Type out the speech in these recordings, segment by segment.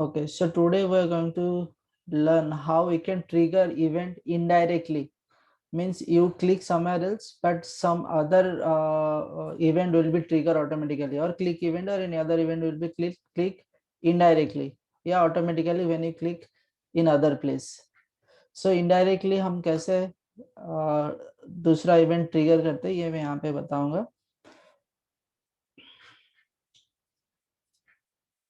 Okay, so today we are going to learn how we can trigger event indirectly. Means you click somewhere else, but some other event will be triggered automatically, or click event or any other event will be click indirectly. Yeah, automatically when you click in other place. So indirectly हम कैसे दूसरा event trigger करते हैं ये मैं यहाँ पे बताऊंगा.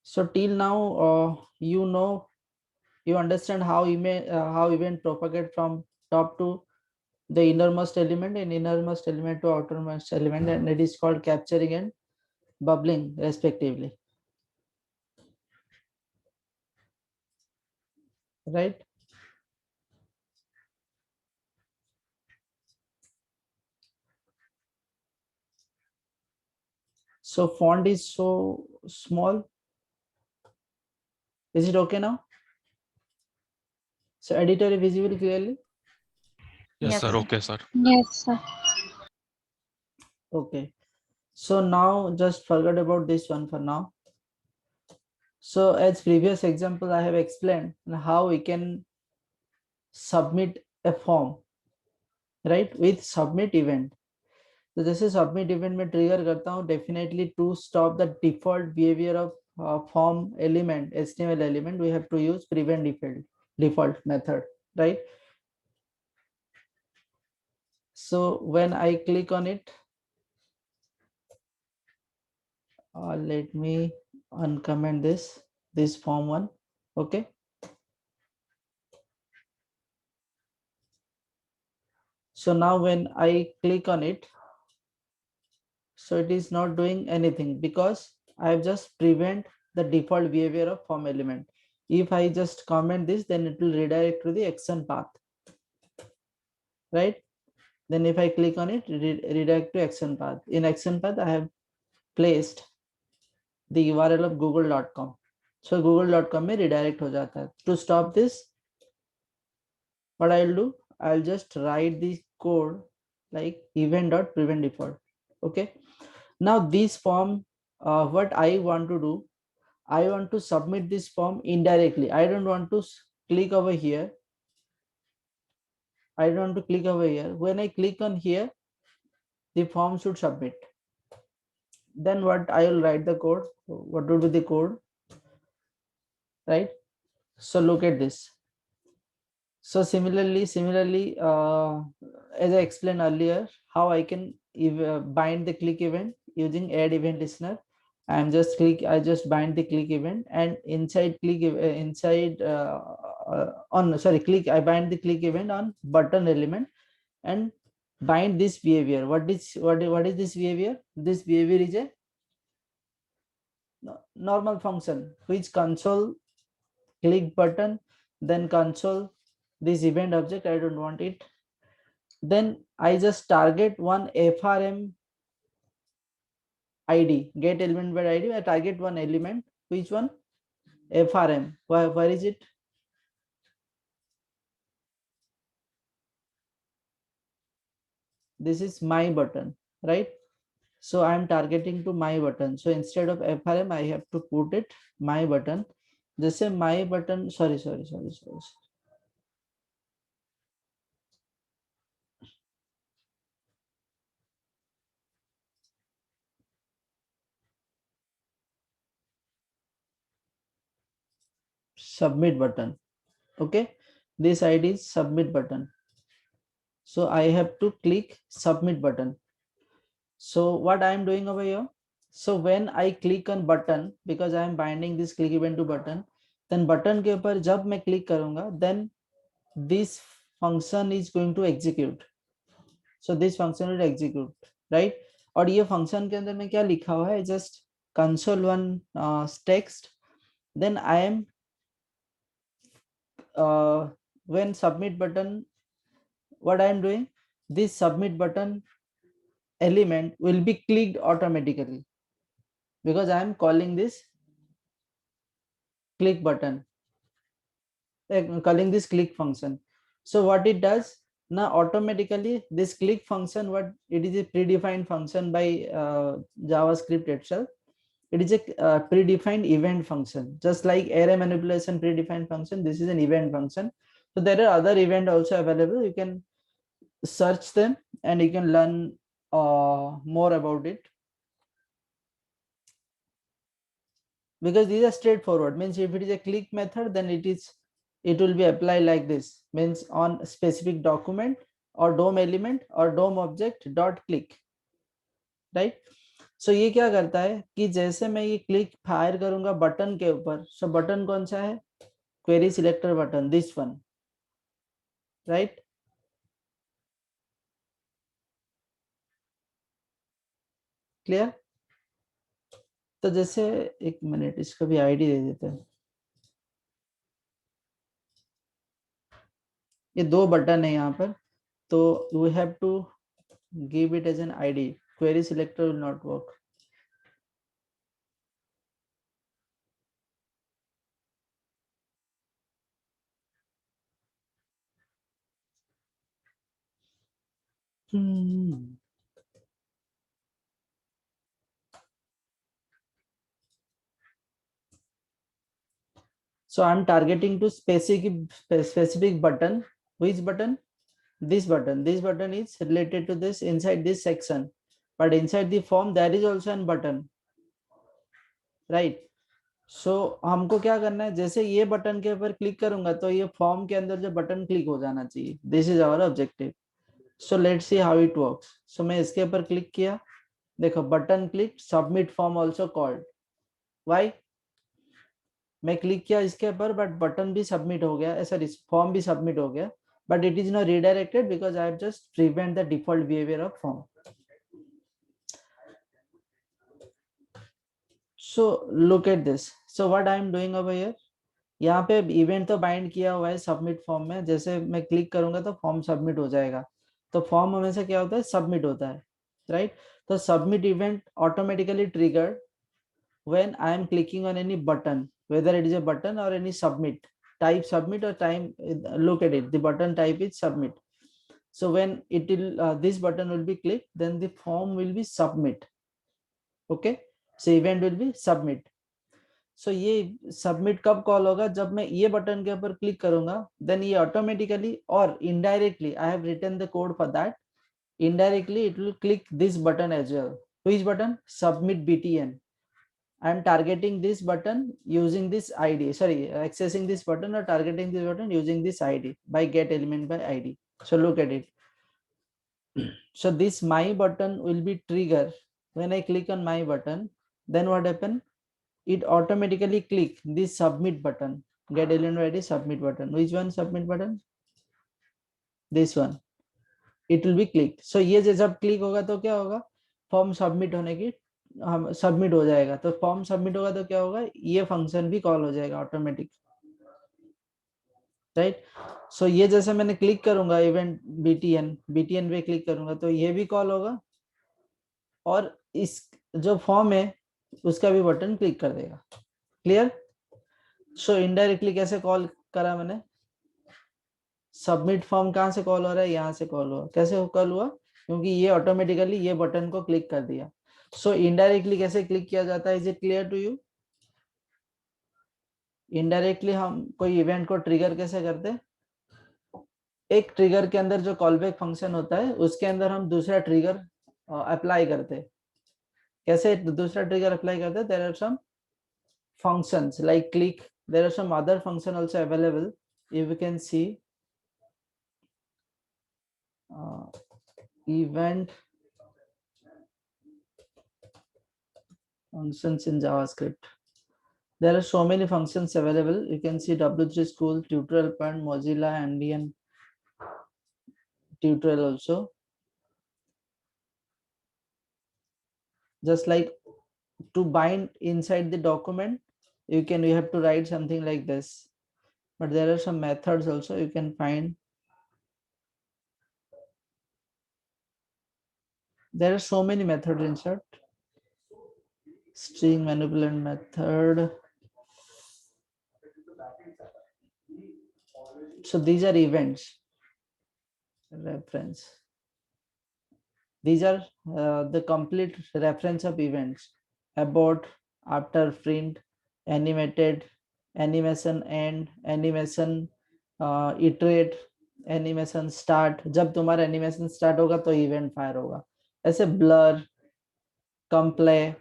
So till now you understand how event propagate from top to the innermost element and innermost element to outermost element, and it is called capturing and bubbling respectively, right? So font is so small. Is it okay now? So editor is visible clearly? Yes, Yes, sir. sir. Okay, sir. Yes, sir. Okay, so now just forget about this one for now. So as previous example I have explained how we can submit a form, right, with submit event. तो जैसे submit event में trigger करता हूँ definitely to stop the default behaviour of form element HTML element we have to use prevent default method, right? So when I click on it, let me uncomment this form one. Okay, so now when I click on it, so it is not doing anything because I have just prevent the default behavior of form element. If I just comment this, then it will redirect to the action path, right? Then if I click on it, redirect to action path. In action path I have placed the URL of google.com. so google.com में redirect हो जाता है. To stop this, what I'll do, I'll just write the code like event.prevent default. Okay, now this form, what I want to do, I want to submit this form indirectly. I don't want to click over here. I don't want to click over here. When I click on here, the form should submit. Then what I will write the code. What would be the code, right? So look at this. So similarly, as I explained earlier, how I can bind the click event using add event listener. I just bind the click event, and inside click, I bind the click event on button element and bind this behavior. What is this behavior? This behavior is a normal function which console click button, then console this event object. I don't want it. Then I just target one FRM ID, get element by ID. I target one element. Which one? FRM. Where is it? This is my button, right? So I am targeting to my button. So instead of FRM, I have to put it my button. Just say my button. Sorry. Submit button. Okay, this ID is submit button. So I have to click submit button. So what I am doing over here, so when I click on button, because I am binding this click event to button, then button के ऊपर जब मैं click करूंगा, then this function is going to execute. So this function will execute, right? और ये function के अंदर में क्या लिखा हुआ है? Just console one text. Then I am when submit button, what I am doing, this submit button element will be clicked automatically because I am calling this click button, calling this click function. So what it does now, automatically this click function, what it is a predefined function by JavaScript itself. It is a predefined event function, just like array manipulation predefined function. This is an event function. So there are other event also available. You can search them and you can learn more about it, because these are straightforward. Means if it is a click method, then it will be applied like this, means on specific document or DOM element or DOM object dot click, right? सो ये क्या करता है कि जैसे मैं ये click fire करूंगा button के ऊपर, सो बटन कौन सा है, query selector button, this one, right? Clear? तो जैसे एक मिनट इसका भी आईडी दे देते हैं। ये दो बटन है यहाँ पर, तो we have to give it as an ID. Query selector will not work. So I'm targeting to specific button. Which button? This button. This button is related to this inside this section, but inside the form there is also an button, right? So हमको क्या करना है, जैसे ये button के ऊपर click करूंगा तो ये फॉर्म के अंदर जो बटन क्लिक हो जाना चाहिए। This is our objective. So let's see how it works. So मैं इसके ऊपर क्लिक किया, देखो button click, submit form also called. Why? मैं क्लिक किया इसके ऊपर बट बटन भी सबमिट हो गया, सॉरी फॉर्म भी सबमिट हो गया, but it is not redirected because I have just prevent the default behavior of form. So look at this. So what I am doing over here, यहाँ पे event तो bind किया हुआ है submit form में। जैसे मैं क्लिक करूंगा तो फॉर्म सबमिट हो जाएगा। तो फॉर्म हमेशा क्या होता है, सबमिट होता है, राइट? तो submit event automatically triggered when I am clicking on any button, whether it is a button or any submit, type submit or time, look at it, the button type is submit. So when it will this button will be clicked, then the form will be submit. Okay, so event will be submit. So ये submit कब call होगा, जब मैं ये button के ऊपर click करूंगा, then ये automatically और indirectly I have written the code for that, indirectly it will click this button as well. Which button? Submit btn. I am targeting this button using this ID, sorry, accessing this button or targeting this button using this ID by get element by ID. So look at it. So this my button will be trigger. When I click on my button, then what happen? It automatically click this submit button, get element by ID submit button. Which one submit button? This one. It will be clicked. So ये जब click होगा तो क्या होगा, form submit होने की हम submit हो जाएगा। तो फॉर्म सबमिट होगा तो क्या होगा, ये फंक्शन भी कॉल हो जाएगा ऑटोमेटिक, राइट? सो ये जैसे मैंने क्लिक करूंगा इवेंट बीटीएन पे क्लिक करूंगा तो ये भी कॉल होगा और इस जो फॉर्म है उसका भी बटन क्लिक कर देगा। क्लियर? सो इनडायरेक्टली कैसे कॉल करा मैंने, सबमिट फॉर्म कहाँ से कॉल हो रहा है, यहाँ से कॉल हुआ। कैसे कॉल हुआ, क्योंकि ये ऑटोमेटिकली ये बटन को क्लिक कर दिया। सो इनडायरेक्टली कैसे क्लिक किया जाता है, is it clear to you? Indirectly हम कोई इवेंट को ट्रिगर कैसे करते हैं, एक ट्रिगर के अंदर जो कॉलबैक फंक्शन होता है उसके अंदर हम दूसरा ट्रिगर अप्लाई करते हैं। कैसे दूसरा ट्रिगर अप्लाई करते हैं, there are some functions like click, there are some other function also available. If you can see event functions in JavaScript, there are so many functions available. You can see W3 School, tutorial point, Mozilla, Andean tutorial also. Just like to bind inside the document, you have to write something like this, but there are some methods also you can find. There are so many methods inside. String manipulate method. So these are events reference. These are the complete reference of events about after print, animated, animation and, animation iterate, animation start. जब तुम्हारा animation start होगा तो event fire होगा। ऐसे blur, come play,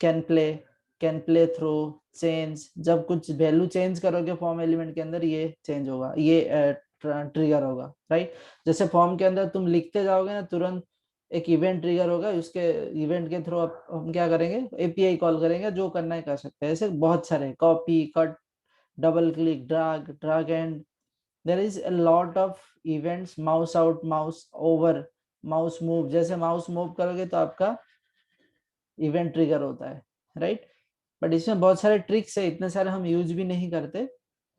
can play, can play through, change. जब कुछ value change करोगे form element के अंदर, ये चेंज होगा, ये ट्रिगर होगा, राइट। जैसे फॉर्म के अंदर तुम लिखते जाओगे ना, तुरंत एक इवेंट ट्रिगर होगा, उसके इवेंट के थ्रू हम क्या करेंगे, एपीआई कॉल करेंगे, जो करना है कर सकते हैं। ऐसे बहुत सारे, copy, cut, double click, drag, drag and there is a lot of events. Mouse out, mouse over, mouse move. जैसे माउस मूव करोगे तो आपका इवेंट ट्रिगर होता है, राइट। बट इसमें बहुत सारे ट्रिक्स है, इतने सारे हम यूज भी नहीं करते,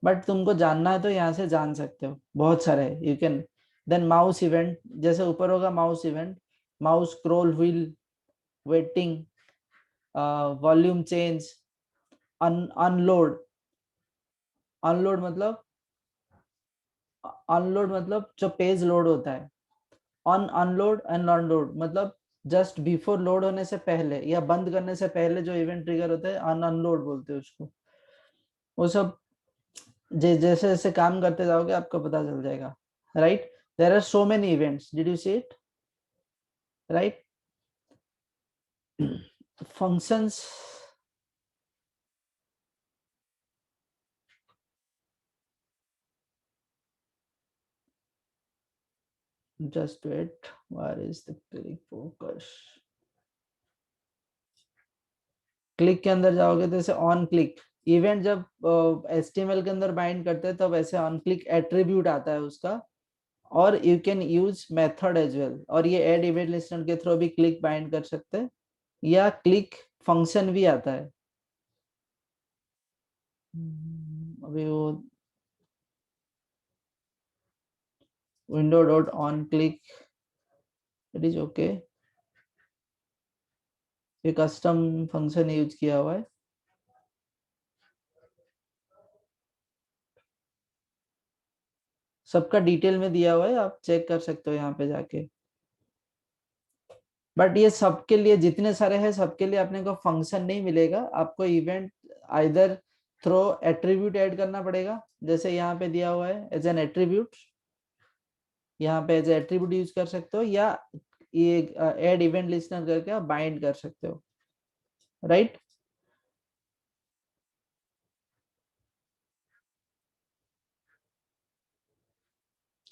बट तुमको जानना है तो यहाँ से जान सकते हो, बहुत सारे है, you can. Then mouse event, जैसे ऊपर होगा mouse event, mouse scroll wheel, waiting, volume change, unload. Unload मतलब जो पेज लोड होता है। अनलोड एंड अनलोड मतलब जस्ट बिफोर लोड होने से पहले या बंद करने से पहले जो इवेंट ट्रिगर होता है, अनलोड बोलते हैं उसको। वो सब जैसे जैसे काम करते जाओगे आपको पता चल जाएगा, right. There are so many events, did you see it, right. Functions, just wait, where is the click focus. Click के अंदर जाओगे तो जैसे ऑन क्लिक इवेंट, जब एचटीएमएल के अंदर बाइंड करते हैं तब ऐसे ऑन क्लिक एट्रीब्यूट आता है उसका। और you can use method as well, और ये ऐड इवेंट लिस्टनर के थ्रू भी क्लिक बाइंड कर सकते हैं, या क्लिक फंक्शन भी आता है। अभी वो window dot on click, it is okay, ये कस्टम फंक्शन यूज किया हुआ है। सबका डिटेल में दिया हुआ है, आप चेक कर सकते हो यहाँ पे जाके। बट ये सबके लिए जितने सारे हैं सबके लिए अपने को फंक्शन नहीं मिलेगा, आपको event either through attribute add करना पड़ेगा, जैसे यहाँ पे दिया हुआ है एज एन एट्रीब्यूट, यहाँ पे एज एट्रीब्यूट यूज कर सकते हो, या ये ऐड इवेंट लिस्टनर करके आप बाइंड कर सकते हो, right.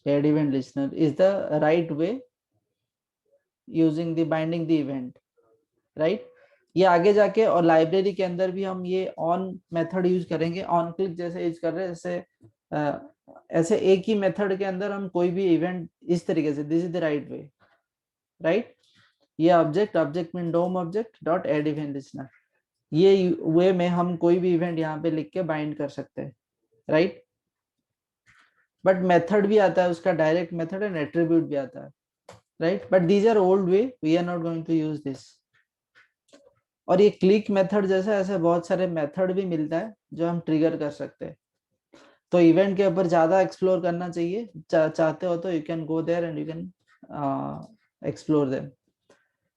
Add event listener is the right way using the binding the event, right. ये आगे जाके और लाइब्रेरी के अंदर भी हम ये ऑन मेथड यूज करेंगे, ऑन क्लिक जैसे यूज कर रहे हैं, जैसे ऐसे एक ही मेथड के अंदर हम कोई भी इवेंट इस तरीके से, this is the right way, right. ये object, object mean DOM object dot add event listener, ये वे में हम कोई भी इवेंट यहाँ पे लिख के बाइंड कर सकते हैं, राइट। बट मेथड भी आता है उसका, डायरेक्ट मेथड एंड एट्रीब्यूट भी आता है, right. But these are old way, we are not going to use this. और ये क्लिक मेथड जैसा ऐसे बहुत सारे मेथड भी मिलता है जो हम ट्रिगर कर सकते हैं। तो इवेंट के ऊपर ज्यादा एक्सप्लोर करना चाहिए, चाहते हो तो you can go there and you can explore them.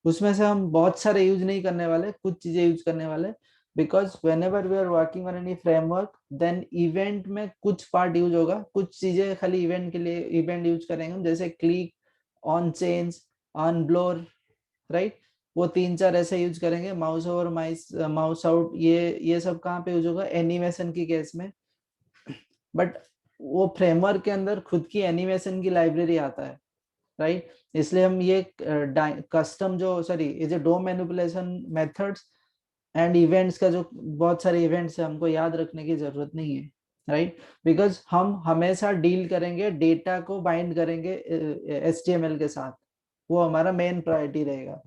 उसमें से हम बहुत सारे यूज नहीं करने वाले, कुछ चीजें यूज करने वाले, because whenever we are working on any framework then event में कुछ पार्ट यूज होगा, कुछ चीजें खाली इवेंट के लिए इवेंट यूज करेंगे, जैसे click, on change, on blur, right. वो तीन चार ऐसे यूज करेंगे। माउस ओवर, माउस आउट, ये सब कहाँ पे यूज होगा, एनिमेशन की केस में। बट वो फ्रेमवर्क के अंदर खुद की एनिमेशन की लाइब्रेरी आता है, राइट। इसलिए हम ये कस्टम जो, सॉरी, ये जो डोम मैनिपुलेशन मेथड्स एंड इवेंट्स का जो बहुत सारे इवेंट्स है, हमको याद रखने की जरूरत नहीं है, राइट। बिकॉज हम हमेशा डील करेंगे, डेटा को बाइंड करेंगे एचटीएमएल के साथ, वो हमारा मेन प्रायोरिटी रहेगा।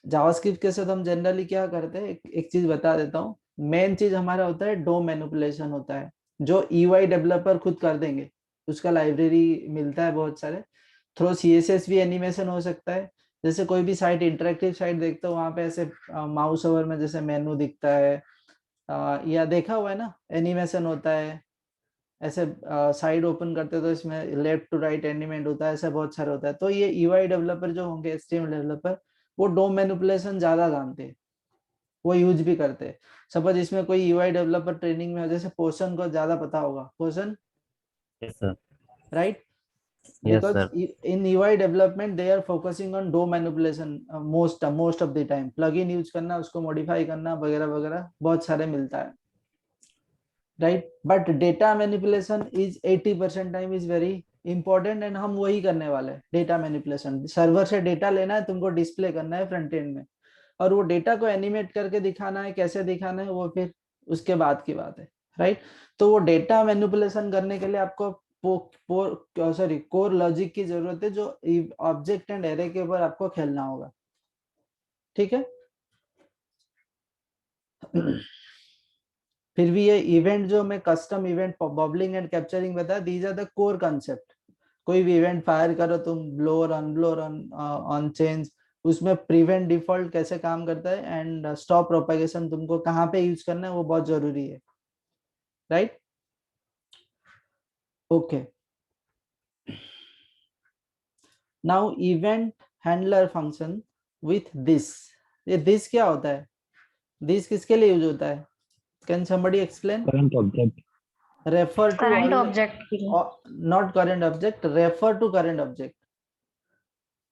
जावास्क्रिप्ट के साथ हम जनरली क्या करते हैं, एक चीज बता देता हूँ। मेन चीज हमारा होता है डोम मैनिपुलेशन होता है, जो ईवाई डेवलपर खुद कर देंगे, उसका लाइब्रेरी मिलता है बहुत सारे। थ्रो सीएसएस भी एनिमेशन हो सकता है, जैसे कोई भी साइट, इंटरेक्टिव साइट देखते हो वहां पे ऐसे माउस ओवर में जैसे मेनू दिखता है, या देखा हुआ है ना, एनिमेशन होता है ऐसे। साइड ओपन करते तो इसमें लेफ्ट टू राइट एनिमेट होता है, ऐसा बहुत सारा होता है। तो ये ईवाई डेवलपर जो होंगे, एचटीएमएल डेवलपर, वो डोम मैनिपुलेशन ज्यादा जानते हैं, वो यूज भी करते हैं। सपोज इसमें कोई यूआई डेवलपर ट्रेनिंग में हो, जैसे पोषण को ज्यादा पता होगा, पोषण, Yes, sir. Right? Yes, Because sir. in UI development they are focusing on DOM manipulation most of the time, plugin use करना, उसको मॉडिफाई करना वगैरह वगैरह बहुत सारे मिलता है, right? But data manipulation is 80% time is very important, and हम वही करने वाले हैं। डेटा मैनिपुलेशन, सर्वर से डेटा लेना है, तुमको डिस्प्ले करना है फ्रंट एंड में, और वो डेटा को एनिमेट करके दिखाना है, कैसे दिखाना है वो फिर उसके बाद की बात है, राइट? तो वो डेटा मैनिपुलेशन करने के लिए आपको कोर लॉजिक की जरूरत है, जो ऑब्जेक्ट एंड एरे के ऊपर आपको खेलना होगा, ठीक है? फिर भी ये इवेंट जो मैं custom event bubbling and capturing बताया, these are the core concept. कोई भी इवेंट फायर करो तुम, ब्लोर अनब्लोर ऑन चेंज, उसमें प्रिवेंट डिफॉल्ट कैसे काम करता है एंड स्टॉप प्रोपेगेशन तुमको कहाँ पे यूज करना है वो बहुत जरूरी है, right? Okay, now event handler function with this. ये दिस क्या होता है? दिस किसके लिए यूज होता है? Can somebody explain? Current object. Refer to current object के लिए। Not current object, refer to current object.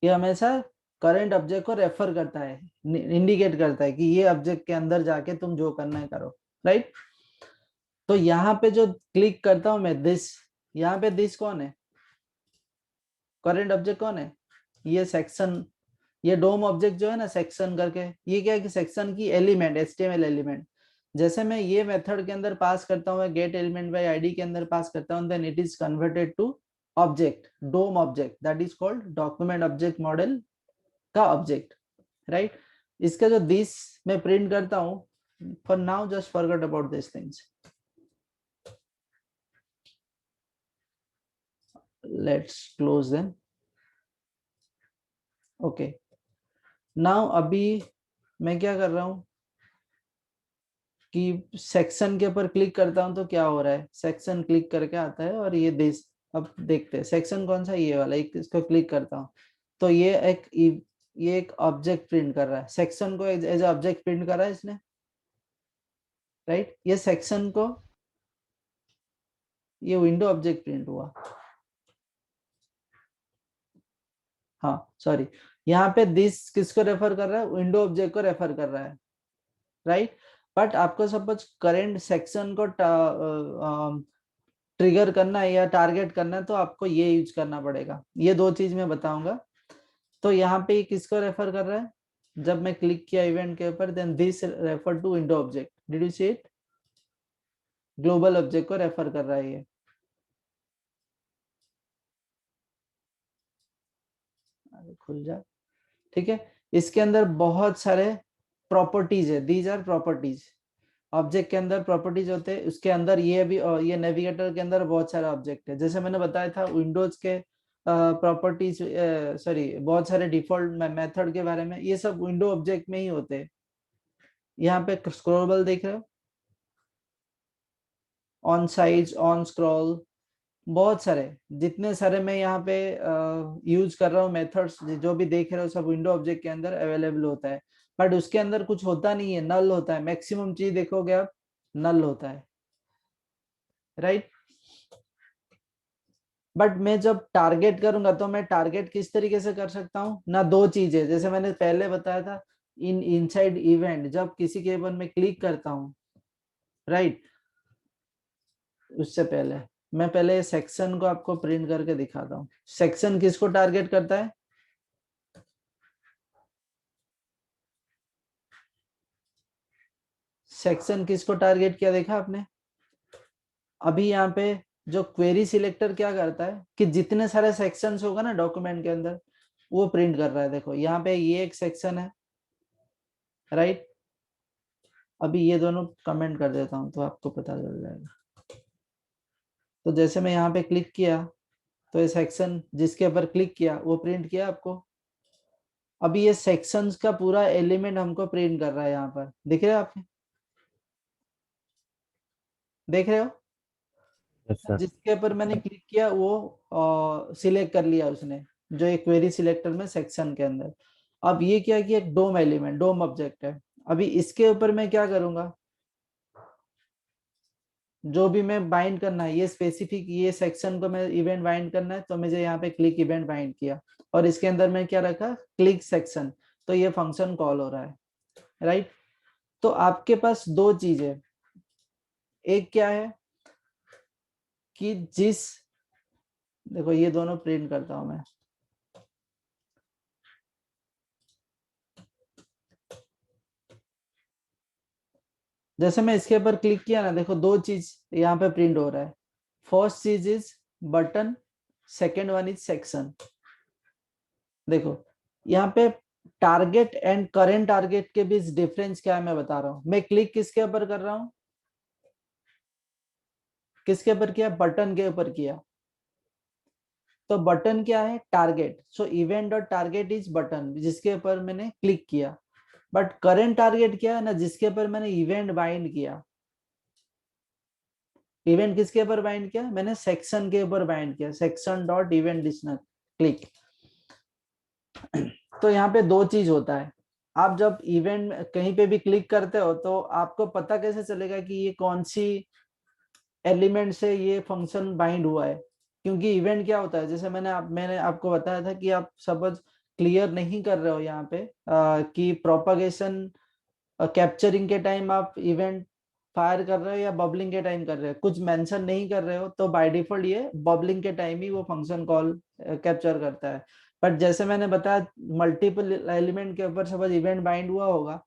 ये हमेशा करंट ऑब्जेक्ट को रेफर करता है, इंडिकेट करता है कि ये ऑब्जेक्ट के अंदर जाके तुम जो करना है करो, राइट? तो यहाँ पे जो क्लिक करता हूं मैं दिस, यहाँ पे दिस कौन है? करंट ऑब्जेक्ट कौन है? ये सेक्शन, ये डोम ऑब्जेक्ट जो है ना सेक्शन करके, ये क्या है कि सेक्शन की एलिमेंट, एचटीएमएल एलिमेंट। जैसे मैं ये मेथड के अंदर पास करता हूँ, गेट एलिमेंट बाय आईडी के अंदर पास करता हूँ, then it is converted to object, DOM object, that is called document object model का ऑब्जेक्ट, राइट? इसका जो दिस मैं प्रिंट करता हूँ, for now just forget about this things, let's close them. Okay, now अभी मैं क्या कर रहा हूँ कि सेक्शन के ऊपर क्लिक करता हूं तो क्या हो रहा है, सेक्शन क्लिक करके आता है, और ये दिस, अब देखते हैं सेक्शन कौन सा, ये वाला, एक इसको क्लिक करता हूं तो ये एक ऑब्जेक्ट प्रिंट कर रहा है, सेक्शन को एज ऑब्जेक्ट प्रिंट कर रहा है इसने, राइट? ये सेक्शन को, ये विंडो ऑब्जेक्ट प्रिंट हुआ, हाँ सॉरी, यहाँ पे दिस किसको रेफर कर रहा है? विंडो ऑब्जेक्ट को रेफर कर रहा है, राइट? बट आपको सपोज करेंट सेक्शन को ट्रिगर करना है या टारगेट करना है तो आपको ये यूज करना पड़ेगा, ये दो चीज मैं बताऊंगा। तो यहाँ पे किसको रेफर कर रहा है? जब मैं क्लिक किया इवेंट के ऊपर, then this refer to window object, did you see it? Global object को रेफर कर रहा है ये, खुल जा, ठीक है? इसके अंदर बहुत सारे प्रॉपर्टीज है, दीज आर प्रॉपर्टीज। ऑब्जेक्ट के अंदर प्रॉपर्टीज होते हैं, उसके अंदर ये भी, ये नेविगेटर के अंदर बहुत सारे ऑब्जेक्ट है, जैसे मैंने बताया था विंडोज के प्रॉपर्टीज, सॉरी बहुत सारे डिफॉल्ट मेथड के बारे में, ये सब विंडो ऑब्जेक्ट में ही होते हैं। यहाँ पे स्क्रॉलेबल देख रहे हो, ऑन साइज, ऑन स्क्रॉल, बहुत सारे, जितने सारे मैं यहाँ पे यूज कर रहा हूँ मेथड्स, जो भी देख रहे हो सब विंडो ऑब्जेक्ट के अंदर अवेलेबल होता है। बट उसके अंदर कुछ होता नहीं है, नल होता है, मैक्सिमम चीज देखोगे आप नल होता है, राइट? बट मैं जब टारगेट करूंगा तो मैं टारगेट किस तरीके से कर सकता हूँ ना, दो चीजें, जैसे मैंने पहले बताया था, इनसाइड इवेंट, जब किसी के ऊपर मैं क्लिक करता हूँ, राइट? उससे पहले मैं पहले सेक्शन को आपको प्रिंट करके दिखाता हूँ। सेक्शन किसको टारगेट करता है? सेक्शन किसको टारगेट किया देखा आपने? अभी यहाँ पे जो क्वेरी सिलेक्टर क्या करता है कि जितने सारे सेक्शंस होगा ना डॉक्यूमेंट के अंदर, वो प्रिंट कर रहा है। देखो यहाँ पे ये एक सेक्शन है, राइट? अभी ये दोनों कमेंट कर देता हूँ तो आपको पता चल जाएगा। तो जैसे मैं यहाँ पे क्लिक किया तो ये सेक्शन जिसके ऊपर क्लिक किया वो प्रिंट किया आपको। अभी ये सेक्शंस का पूरा एलिमेंट हमको प्रिंट कर रहा है, यहाँ पर दिख रहे हो आपने? देख रहे हो? Yes, sir. जिसके ऊपर मैंने क्लिक किया वो सिलेक्ट कर लिया उसने, जो एक क्वेरी सिलेक्टर में सेक्शन के अंदर। अब ये क्या कि एक डोम एलिमेंट, डोम ऑब्जेक्ट है। अभी इसके ऊपर मैं क्या करूंगा, जो भी मैं बाइंड करना है, ये स्पेसिफिक ये सेक्शन को मैं इवेंट बाइंड करना है, तो मुझे यहाँ पे क्लिक इवेंट बाइंड किया, और इसके अंदर मैं क्या रखा, क्लिक सेक्शन, तो ये फंक्शन कॉल हो रहा है, राइट। तो आपके पास दो चीजें, एक क्या है कि देखो ये दोनों प्रिंट करता हूं मैं, जैसे मैं इसके ऊपर क्लिक किया ना, देखो दो चीज यहाँ पे प्रिंट हो रहा है। फर्स्ट चीज is button, second one is section. देखो यहाँ पे टारगेट एंड करेंट टारगेट के बीच डिफरेंस क्या है मैं बता रहा हूँ। मैं क्लिक किसके ऊपर कर रहा हूँ, किसके ऊपर किया, बटन के ऊपर किया, तो बटन क्या है, target. So event dot target is button, जिसके ऊपर मैंने क्लिक किया। बट करेंट टारगेट क्या है ना, जिसके ऊपर मैंने इवेंट बाइंड किया। इवेंट किसके ऊपर बाइंड किया, मैंने सेक्शन के ऊपर बाइंड किया, section dot event listener, click. तो यहाँ पे दो चीज होता है, आप जब इवेंट कहीं पे भी क्लिक करते हो तो आपको पता कैसे चलेगा कि ये कौन सी एलिमेंट से ये फंक्शन बाइंड हुआ है। क्योंकि इवेंट क्या होता है, जैसे मैंने आपको बताया था कि आप सपोज क्लियर नहीं कर रहे हो यहाँ पे कि प्रोपागेशन कैप्चरिंग के टाइम आप इवेंट फायर कर रहे हो या बबलिंग के टाइम कर रहे हो, कुछ मेंशन नहीं कर रहे हो, तो बाय डिफॉल्ट ये बबलिंग के टाइम ही वो फंक्शन कॉल कैप्चर करता है। बट जैसे मैंने बताया मल्टीपल एलिमेंट के ऊपर सपोज इवेंट बाइंड हुआ होगा,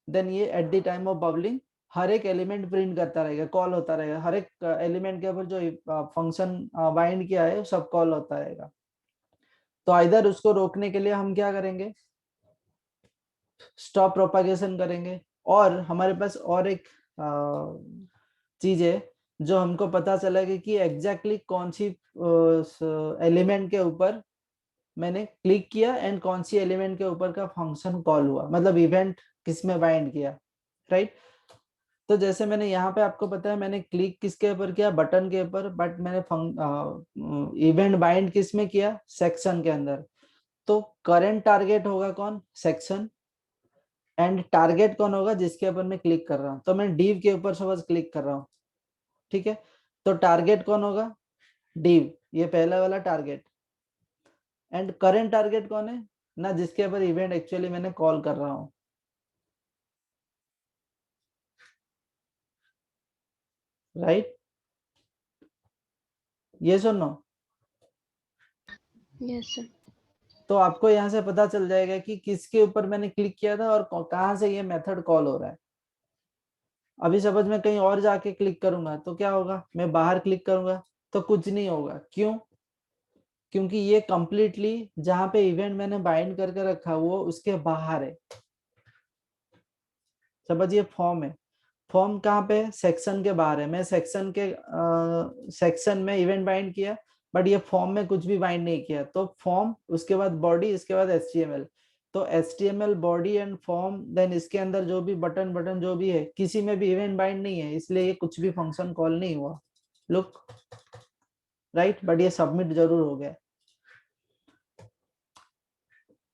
देन ये at the time of bubbling हर एक एलिमेंट प्रिंट करता रहेगा, कॉल होता रहेगा, हर एक एलिमेंट के ऊपर जो फंक्शन बाइंड किया है सब कॉल होता रहेगा। तो इधर उसको रोकने के लिए हम क्या करेंगे, स्टॉप प्रोपागेशन करेंगे। और हमारे पास और एक चीज है जो हमको पता चलेगा कि एग्जैक्टली कौन सी एलिमेंट के ऊपर मैंने क्लिक किया एंड कौन सी एलिमेंट के ऊपर का फंक्शन कॉल हुआ, मतलब इवेंट किस में बाइंड किया, राइट। तो जैसे मैंने यहाँ पे आपको पता है मैंने क्लिक किसके ऊपर किया, बटन के ऊपर, बट मैंने इवेंट बाइंड किस में किया, सेक्शन के अंदर। तो करंट टारगेट होगा कौन, सेक्शन, एंड टारगेट कौन होगा, जिसके ऊपर मैं क्लिक कर रहा हूँ। तो मैं डिव के ऊपर सपोज क्लिक कर रहा हूँ, ठीक है, तो टारगेट कौन होगा, डिव, ये पहला वाला टारगेट। एंड करंट टारगेट कौन है ना, जिसके ऊपर इवेंट एक्चुअली मैंने कॉल कर रहा हूँ, राइट। ये सुनो, Yes, sir. तो आपको यहाँ से पता चल जाएगा कि किसके ऊपर मैंने क्लिक किया था और कहाँ से ये मेथड कॉल हो रहा है। अभी सपोज मैं कहीं और जाके क्लिक करूंगा तो क्या होगा, मैं बाहर क्लिक करूंगा तो कुछ नहीं होगा, क्यों, क्योंकि ये कंप्लीटली जहां पे इवेंट मैंने बाइंड करके रखा वो उसके बाहर है। सपोज ये फॉर्म है, फॉर्म कहाँ पे है, सेक्शन के बाहर है। मैं सेक्शन के सेक्शन में इवेंट बाइंड किया, बट ये फॉर्म में कुछ भी बाइंड नहीं किया। तो फॉर्म, उसके बाद बॉडी, इसके बाद HTML। तो HTML body and form, then इसके अंदर जो भी बटन बटन जो भी है, किसी में भी इवेंट बाइंड नहीं है, इसलिए ये कुछ भी फंक्शन कॉल नहीं हुआ, लुक, राइट। बट ये सबमिट जरूर हो गया,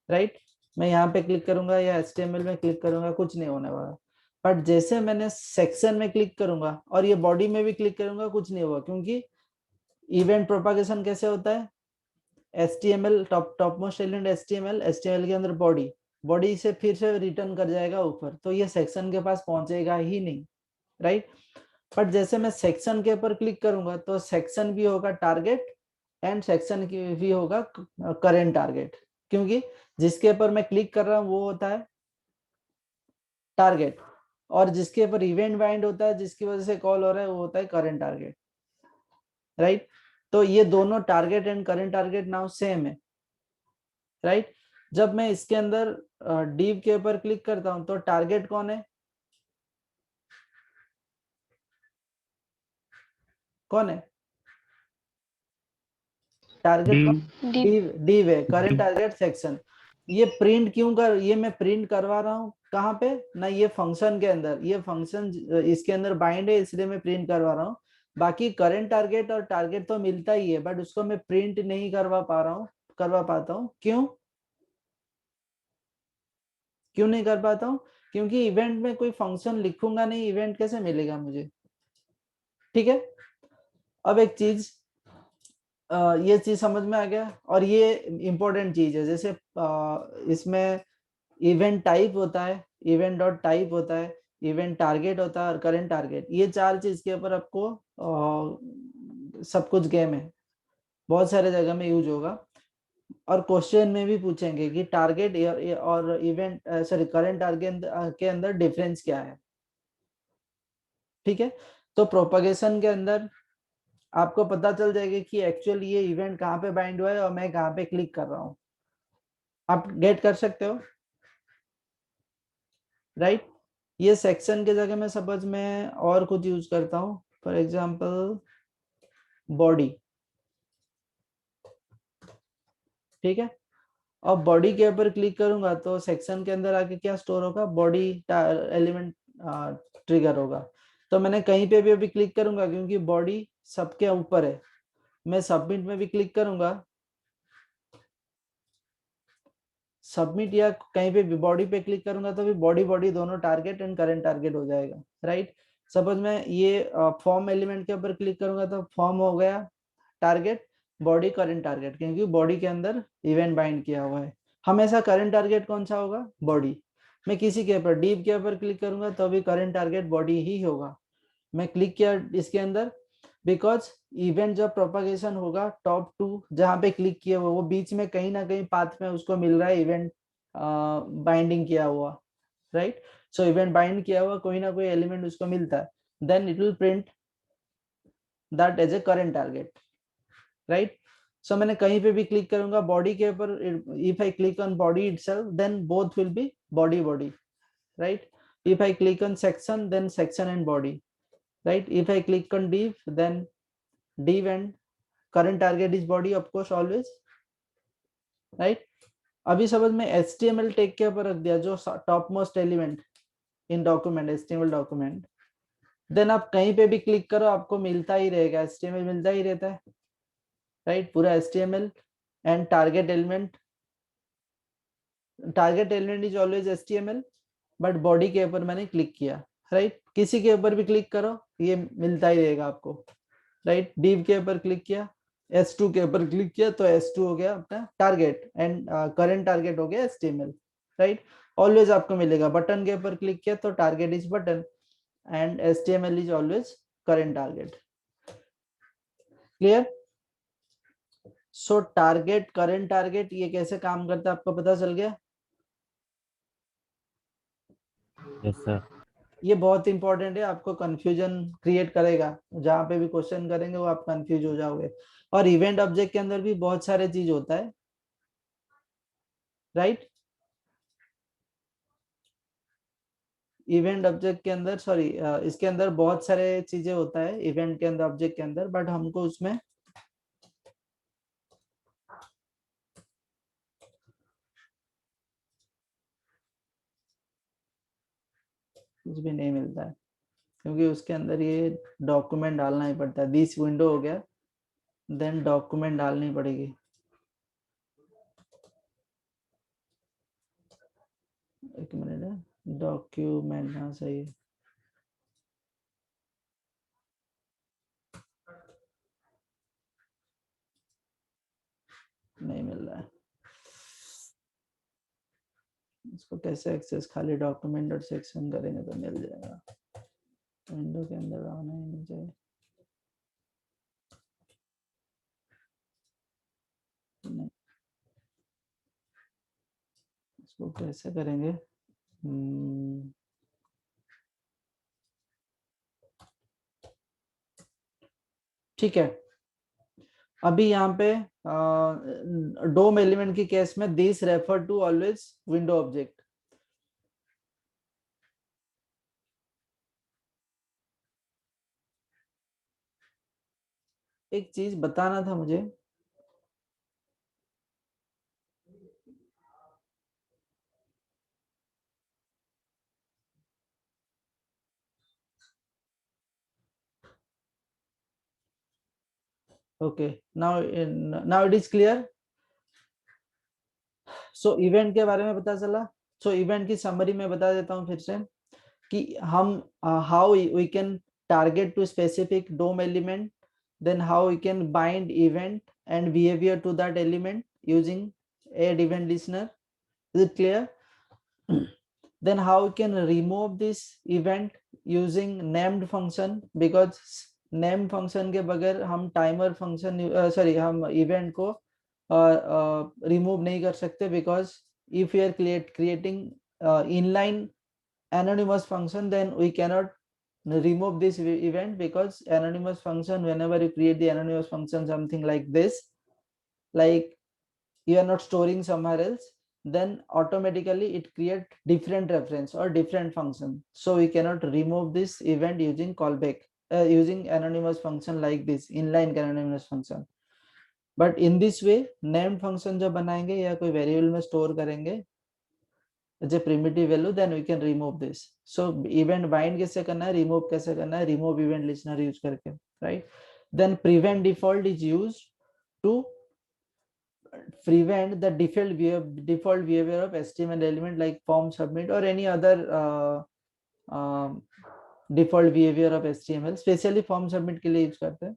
राइट। मैं यहाँ पे क्लिक करूंगा या HTML में क्लिक करूंगा, कुछ नहीं होने वाला। बट जैसे मैंने सेक्शन में क्लिक करूंगा और ये बॉडी में भी क्लिक करूंगा, कुछ नहीं होगा, क्योंकि इवेंट प्रोपागेशन कैसे होता है, HTML top most element HTML के अंदर बॉडी, बॉडी से फिर से रिटर्न कर जाएगा ऊपर, तो ये सेक्शन के पास पहुंचेगा ही नहीं, राइट। बट जैसे मैं सेक्शन के ऊपर क्लिक करूंगा तो सेक्शन भी होगा टारगेट एंड सेक्शन की भी होगा करेंट टारगेट, क्योंकि जिसके ऊपर मैं क्लिक कर रहा हूँ वो होता है टारगेट, और जिसके ऊपर इवेंट बाइंड होता है जिसकी वजह से कॉल हो रहा है वो होता है करंट टारगेट, राइट। तो ये दोनों target and current target now same है, राइट। जब मैं इसके अंदर डिव के ऊपर क्लिक करता हूं तो टारगेट कौन है, कौन है टारगेट, कौन, Div. डिव है, करंट टारगेट सेक्शन। ये प्रिंट क्यों कर, ये मैं प्रिंट करवा रहा हूँ कहाँ पे ना, ये फंक्शन के अंदर, ये फंक्शन इसके अंदर बाइंड है इसलिए मैं प्रिंट करवा रहा हूँ। बाकी करंट टारगेट और टारगेट तो मिलता ही है, बट उसको मैं प्रिंट नहीं करवा पा रहा हूँ, करवा पाता हूँ, क्यों, क्यों नहीं कर पाता हूँ, क्योंकि इवेंट में कोई फंक्शन लिखूंगा नहीं, इवेंट कैसे मिलेगा मुझे? ठीक है। अब एक चीज, ये चीज समझ में आ गया, और ये इंपॉर्टेंट चीज है, जैसे इसमें इवेंट टाइप होता है, इवेंट डॉट टाइप होता है, इवेंट टारगेट होता है और करंट टारगेट। ये चार चीज के ऊपर आपको सब कुछ गेम है, बहुत सारे जगह में यूज होगा, और क्वेश्चन में भी पूछेंगे कि टारगेट और इवेंट सॉरी करंट टारगेट के अंदर डिफरेंस क्या है। ठीक है। तो प्रोपगेशन के अंदर आपको पता चल जाएगा कि एक्चुअली ये इवेंट कहाँ पे बाइंड हुआ है और मैं कहाँ पे क्लिक कर रहा हूँ। आप गेट कर सकते हो, राइट? ये सेक्शन के जगह में सपोज मैं और कुछ यूज करता हूँ, फॉर एग्जांपल बॉडी। ठीक है। अब बॉडी के ऊपर क्लिक करूंगा तो सेक्शन के अंदर आके क्या स्टोर होगा? बॉडी एलिमेंट ट्रिगर होगा। तो मैंने कहीं पे भी अभी क्लिक करूंगा क्योंकि बॉडी सबके ऊपर है, मैं सबमिट में भी क्लिक करूंगा, सबमिट या कहीं पे भी बॉडी पे क्लिक करूंगा तो भी बॉडी बॉडी दोनों टारगेट एंड करंट टारगेट हो जाएगा, राइट? सपोज मैं ये फॉर्म एलिमेंट के ऊपर क्लिक करूंगा तो फॉर्म हो गया टारगेट, बॉडी करंट टारगेट, क्योंकि बॉडी के अंदर इवेंट बाइंड किया हुआ है। हमेशा करंट टारगेट कौन सा होगा? बॉडी। मैं किसी के ऊपर डीप के ऊपर क्लिक करूंगा तो भी करंट टारगेट बॉडी ही होगा। मैं क्लिक किया इसके अंदर, बिकॉज इवेंट जब प्रोपागेशन होगा टॉप टू जहां पे क्लिक किया हुआ वो बीच में कहीं ना कहीं पाथ में उसको मिल रहा है इवेंट बाइंडिंग किया हुआ, राइट? सो इवेंट बाइंड किया हुआ कोई ना कोई एलिमेंट उसको मिलता है, then it will print that as a current target, right? So मैंने कहीं पे भी क्लिक करूंगा बॉडी के ऊपर, if I click on body itself then both will be body body, right? If I click on section then section and body, right? If I click on div, then div and current target is body, of course, always, right? अभी समझ में HTML tag के ऊपर रख दिया जो top most element in document, HTML document, then आप कहीं पे भी क्लिक करो आपको मिलता ही रहेगा, HTML मिलता ही रहता है, राइट? पूरा HTML and target element is always HTML, but body के ऊपर मैंने क्लिक किया, राइट? किसी के ऊपर भी क्लिक करो ये मिलता ही रहेगा आपको, राइट? div के ऊपर क्लिक किया, S2 के ऊपर क्लिक किया तो S2 हो गया अपना टारगेट एंड करंट टारगेट हो गया HTML, राइट? ऑलवेज आपको मिलेगा। बटन के ऊपर क्लिक किया तो target is button and HTML is always current target. Clear? So target current target ये कैसे काम करता है आपको पता चल गया? Yes, sir. ये बहुत इंपॉर्टेंट है, आपको कंफ्यूजन क्रिएट करेगा, जहां पे भी क्वेश्चन करेंगे वो आप कंफ्यूज हो जाओगे। और इवेंट ऑब्जेक्ट के अंदर भी बहुत सारे चीज होता है, राइट? इवेंट ऑब्जेक्ट के अंदर सॉरी इसके अंदर बहुत सारे चीजें होता है इवेंट के अंदर, ऑब्जेक्ट के अंदर, बट हमको उसमें कुछ भी नहीं मिलता है क्योंकि उसके अंदर ये डॉक्यूमेंट डालना ही पड़ता है। दिस विंडो हो गया, देन डॉक्यूमेंट डालनी पड़ेगी। एक मिनट है, डॉक्यूमेंट, हाँ सही है। नहीं मिल रहा है इसको, कैसे एक्सेस? खाली डॉक्यूमेंट और सेक्शन करेंगे तो मिल जाएगा। विंडो के अंदर आना ही नहीं चाहिए, नहीं। इसको कैसे करेंगे? ठीक है। अभी यहाँ पे डोम एलिमेंट की केस में this refer to always window object. एक चीज बताना था मुझे, okay, now it is clear. So event के बारे में पता चला, सो इवेंट की समरी में बता देता हूँ फिर से कि हम how we can target to specific DOM element, then how we can bind event and behavior to that element using add event listener. Is it clear? Then how we can remove this event using named function, because named function के बगैर हम timer function sorry हम event को remove नहीं कर सकते, because if we are creating inline anonymous function, then we cannot remove this event, because anonymous function, whenever you create the anonymous function something like this, like you are not storing somewhere else, then automatically it create different reference or different function. So we cannot remove this event using callback using anonymous function like this inline anonymous function. But in this way named function जब बनाएंगे या कोई variable में store करेंगे as a primitive value, then we can remove this. So event bind कैसे करना है, remove कैसे करना है, remove event listener use करके, right? Then prevent default is used to prevent the default behavior of HTML element like form submit or any other default behavior of HTML, specially form submit के लिए use करते हैं.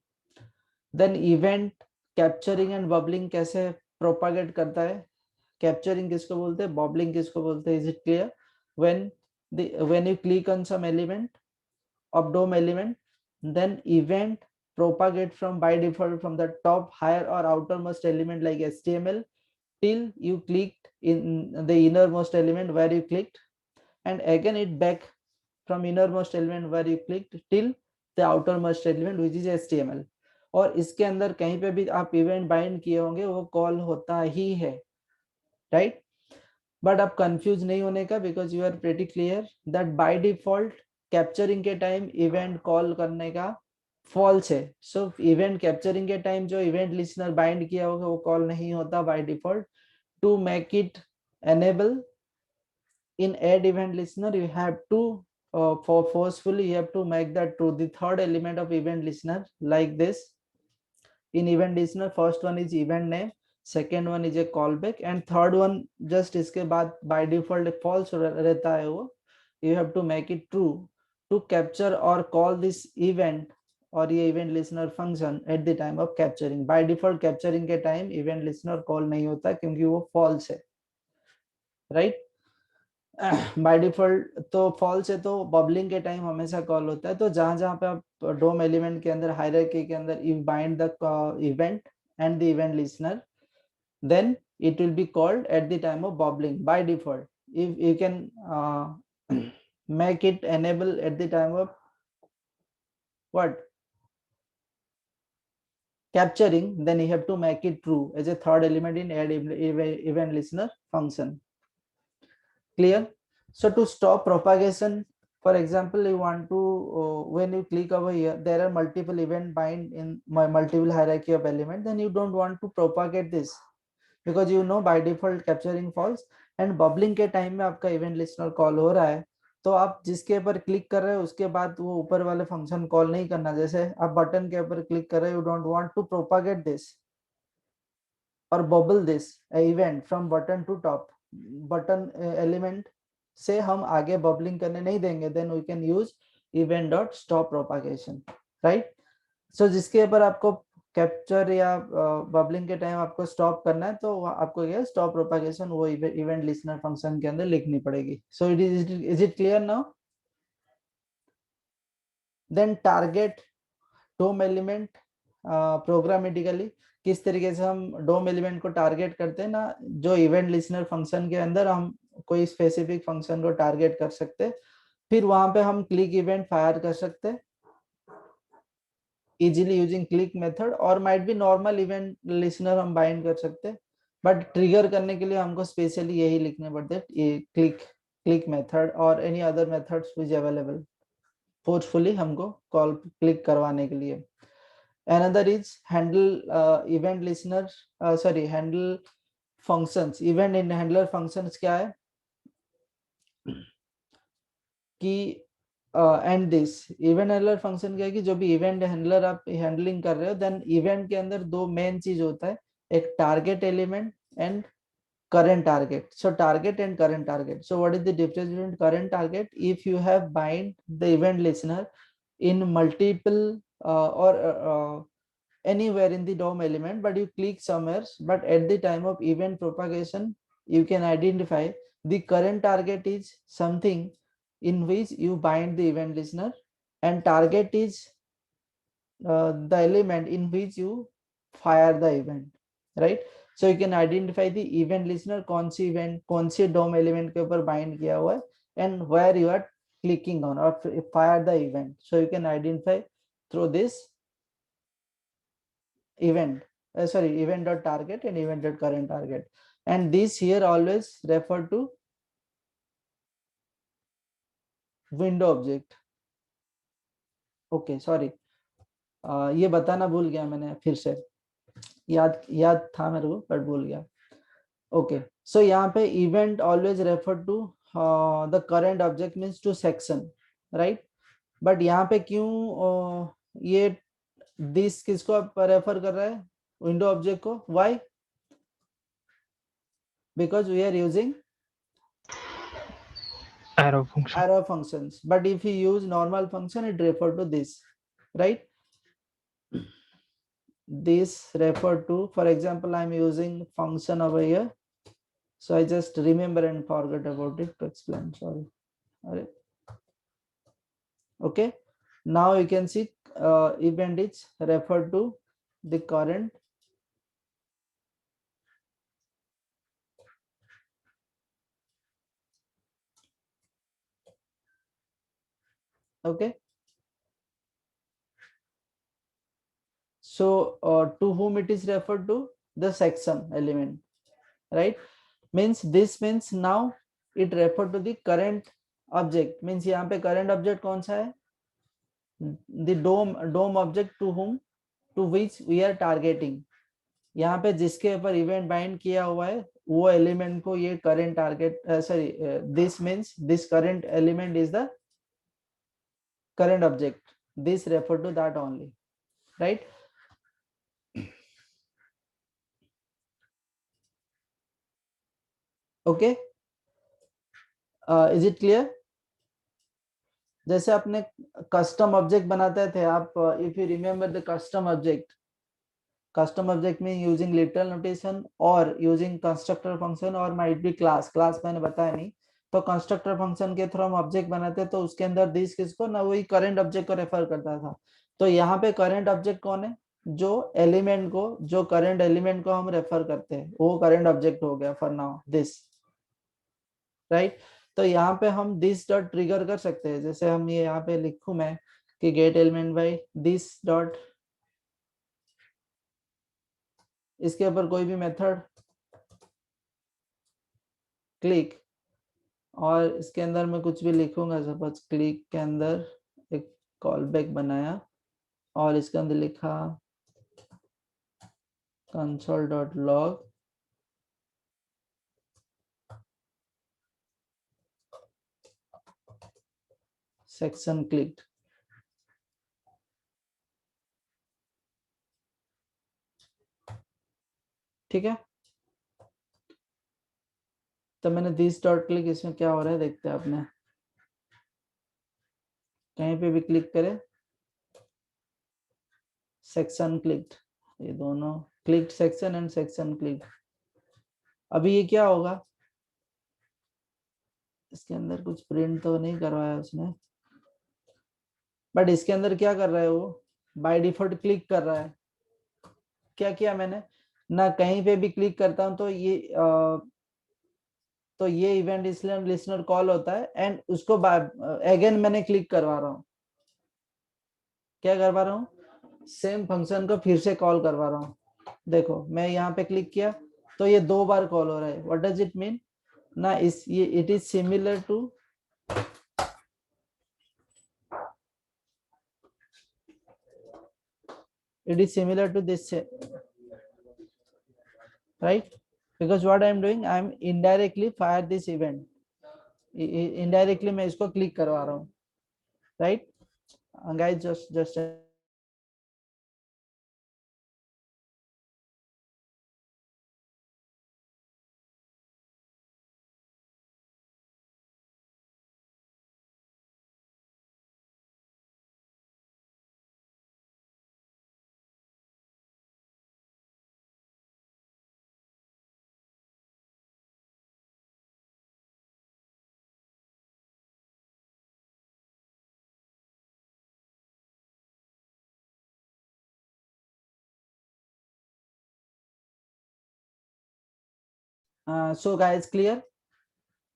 Then event capturing and bubbling कैसे propagate करता है, capturing किसको बोलते हैं, bubbling किसको बोलते हैं, is it clear? When you click on some element of DOM element, then event propagate from by default from the top higher or outermost element like HTML till you clicked in the innermost element where you clicked, and again it back from innermost element where you clicked till the outermost element which is HTML. और इसके अंदर कहीं पे भी आप event bind किए होंगे वो कॉल होता ही है, राइट? बट आप कंफ्यूज नहीं होने का, because you are pretty clear that by default capturing के टाइम इवेंट कॉल करने का फॉल्स है. सो इवेंट कैप्चरिंग के टाइम जो इवेंट लिसनर बाइंड किया होगा वो कॉल नहीं होता by default. To make it enable in add event listener, you have to for forcefully you have to make that to the third element of event listener like this. In event listener first one is event name, second one is a callback, and third one just इसके बाद by default false रहता है वो. You have to make it true to capture or call this event और ये event listener function at the time of capturing. By default capturing के time event listener call नहीं होता क्योंकि वो false है, right? बाय डिफॉल्ट तो false है, तो बबलिंग के टाइम हमेशा कॉल होता है. तो जहां जहां पे आप डोम एलिमेंट के अंदर हायरार्की के अंदर if bind the event and the event listener, then it will be called at the time of bubbling by default. If you can make it enable at the time of what capturing, then you have to make it true as a third element in add event listener function. Clear? So to stop propagation, for example, you want to when you click over here, there are multiple event bind in my multiple hierarchy of element, then you don't want to propagate this, because you know by default capturing false and bubbling के time में आपका event listener call हो रहा है, तो आप जिसके ऊपर क्लिक कर रहे हो उसके बाद वो ऊपर वाले फंक्शन कॉल नहीं करना. जैसे आप बटन के ऊपर क्लिक कर रहे हो, you don't want to propagate this और bubble this event from button to top. Button element से हम आगे बबलिंग करने नहीं देंगे, then we can use event dot stop propagation, right? So जिसके ऊपर आपको कैप्चर या बबलिंग के टाइम आपको स्टॉप करना है, तो आपको क्या स्टॉप प्रोपागेशन वो इवेंट लिसनर फंक्शन के अंदर लिखनी पड़ेगी. So is it clear now? Then target DOM element programmatically. किस तरीके से हम डोम एलिमेंट को टारगेट करते हैं ना, जो इवेंट लिसनर फंक्शन के अंदर हम कोई स्पेसिफिक फंक्शन को टारगेट कर सकते हैं, फिर वहां पे हम क्लिक इवेंट फायर कर सकते हैं इजीली यूजिंग क्लिक मेथड, और might be normal event listener हम बाइंड कर सकते हैं. बट ट्रिगर करने के लिए हमको स्पेशली यही लिखने पड़ते हैं, क्लिक मेथड और any other methods which available forcefully हमको कॉल क्लिक करवाने के लिए. Another is handle event listener handle functions. Event in handler functions क्या है कि and this event handler function क्या है कि जो भी इवेंट हैंडलर आप हैंडलिंग कर रहे हो, देन इवेंट के अंदर दो मेन चीज होता है, एक target element and current target. So target and current target. So what is the difference between current target? If you have bind the event listener in multiple anywhere in the DOM element, but you click somewhere, but at the time of event propagation, you can identify the current target is something in which you bind the event listener, and target is the element in which you fire the event, right? So you can identify the event listener कौन सी event कौन सी DOM element के ऊपर bind किया हुआ है, and where you are clicking on or fire the event. So you can identify through this event event.target and event.current target, and this here always refer to window object. Okay, sorry, ये बताना भूल गया मैंने, फिर से याद याद था मेरे को बट भूल गया. ओके, सो यहाँ पे event always refer to the current object means to section, right? But यहाँ पे क्यों ये दिस किसको रेफर कर रहा है? विंडो ऑब्जेक्ट को. Why? Because we are using arrow functions, but if you use normal function it refer to this, right? This refer to, for example, I'm using function over here, so I just remember and forgot about it to explain, sorry. Okay, now you can see event is referred to the current okay. So to whom it is referred to? The section element, right? Means this means now it refer to the current object, means यहाँ पे current object कौन सा है? The DOM object to whom, to which we are targeting. यहाँ पे जिसके ऊपर event bind किया हुआ है वो एलिमेंट को ये current target, sorry, this means this current element is the current object. This refer to that only, right? Okay, is it clear? जैसे आपने कस्टम ऑब्जेक्ट बनाते थे आप, if you remember the custom object mean using literal notation or using constructor function or might be class मैंने बताया नहीं, तो constructor function के थ्रू हम ऑब्जेक्ट बनाते तो उसके अंदर दिस किसको ना, वही करंट ऑब्जेक्ट को रेफर करता था. तो यहाँ पे करंट ऑब्जेक्ट कौन है? जो एलिमेंट को, जो करंट एलिमेंट को हम रेफर करते हैं वो करंट ऑब्जेक्ट हो गया फॉर नाउ दिस, राइट? तो यहाँ पे हम दिस डॉट ट्रिगर कर सकते हैं. जैसे हम ये यहाँ पे लिखूं मैं कि gate element by this dot, इसके ऊपर कोई भी मेथड क्लिक, और इसके अंदर मैं कुछ भी लिखूंगा, सपोज क्लिक के अंदर एक कॉल बैक बनाया और इसके अंदर लिखा console.log सेक्शन क्लिक. ठीक है, तो मैंने दिस डॉट क्लिक, इसमें क्या हो रहा है देखते हैं आपने, कहीं पे भी क्लिक करें सेक्शन क्लिक, ये दोनों click section and section click. अभी ये क्या होगा, इसके अंदर कुछ प्रिंट तो नहीं करवाया उसने, बट इसके अंदर क्या कर रहा है वो, बाय डिफॉल्ट क्लिक कर रहा है. क्या किया मैंने ना, कहीं पे भी क्लिक करता हूं तो ये इवेंट लिसनर कॉल होता है एंड उसको अगेन मैंने क्लिक करवा रहा हूँ. क्या करवा रहा हूँ? सेम फंक्शन को फिर से कॉल करवा रहा हूँ. देखो मैं यहाँ पे क्लिक किया तो ये 2 बार कॉल हो रहा है. व्हाट डज इट मीन ना, इस ये it is similar to, it is similar to this, right? Because what I am doing, I am indirectly fire this event, indirectly मैं इसको क्लिक करवा रहा हूँ, right? Guys, just So guys, clear?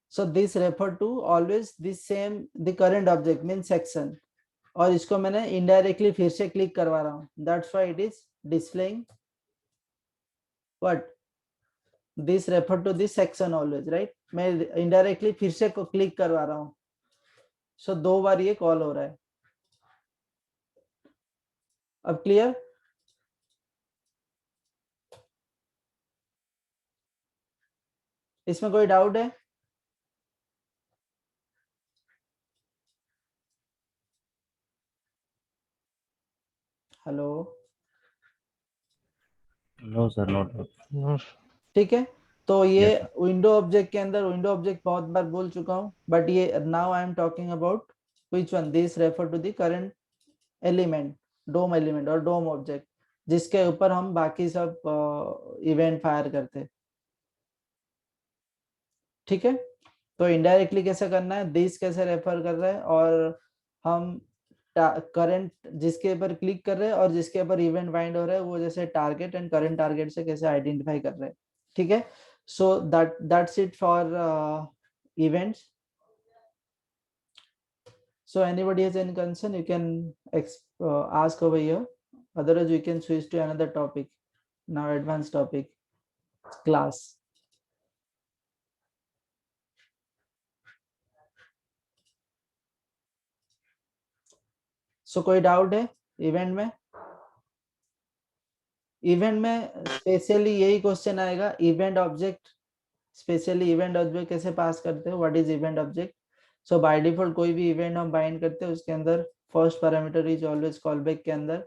So this refer to always this same the current object means section, और इसको मैंने indirectly फिर से click करवा रहा हूँ, that's why it is displaying what this refer to this section always, right? मैं indirectly फिर से को click करवा रहा हूँ, so 2 बार ये कॉल हो रहा है. अब क्लियर? इसमें कोई डाउट है? Hello, No, sir, not doubt. No, ठीक है. तो ये Yes, sir. विंडो ऑब्जेक्ट के अंदर विंडो ऑब्जेक्ट बहुत बार बोल चुका हूँ, बट ये now I am talking about which one, this refer to the current element, DOM element और डोम ऑब्जेक्ट, जिसके ऊपर हम बाकी सब इवेंट फायर करते हैं. ठीक है. तो इनडायरेक्टली कैसे करना है, दिस कैसे रेफर कर रहा है, और हम करंट जिसके ऊपर क्लिक कर रहे हैं और जिसके ऊपर इवेंट बाइंड हो रहा है वो जैसे टारगेट एंड करंट टारगेट से कैसे आइडेंटिफाई कर रहे हैं. ठीक है. So that's it for events. So anybody has any concern, you can ask over here. Otherwise, we can switch to another topic. Now, advanced topic, class. So कोई doubt है event में? इवेंट में specially यही question आएगा, event object, specially event object कैसे पास करते हो, what is event object. So by default कोई भी इवेंट हम बाइंड करते हैं उसके अंदर first parameter is always callback के अंदर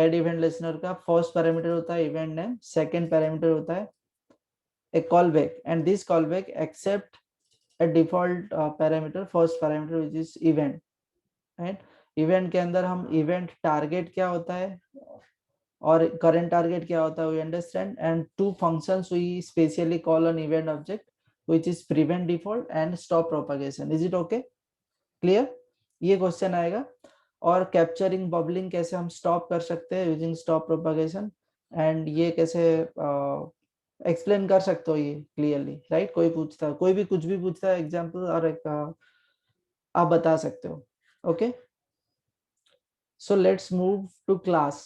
एड इवेंट लिसनर का फर्स्ट पैरामीटर होता है इवेंट नेम, सेकंड पैरामीटर होता है a callback, and this callback accept a default parameter, first parameter which is event. right? Event के अंदर हम इवेंट टारगेट क्या होता है और करंट टारगेट क्या होता है we understand, and two functions we specially call on event object which is prevent default and stop propagation. is it okay? clear? ये क्वेश्चन आएगा. और कैप्चरिंग बबलिंग कैसे हम स्टॉप कर सकते हैं यूजिंग स्टॉप प्रोपागेशन, एंड ये कैसे एक्सप्लेन कर सकते हो ये क्लियरली, राइट? कोई पूछता है, कोई भी कुछ भी पूछता है एग्जांपल और एक आप बता सकते हो. Okay. So let's move to class.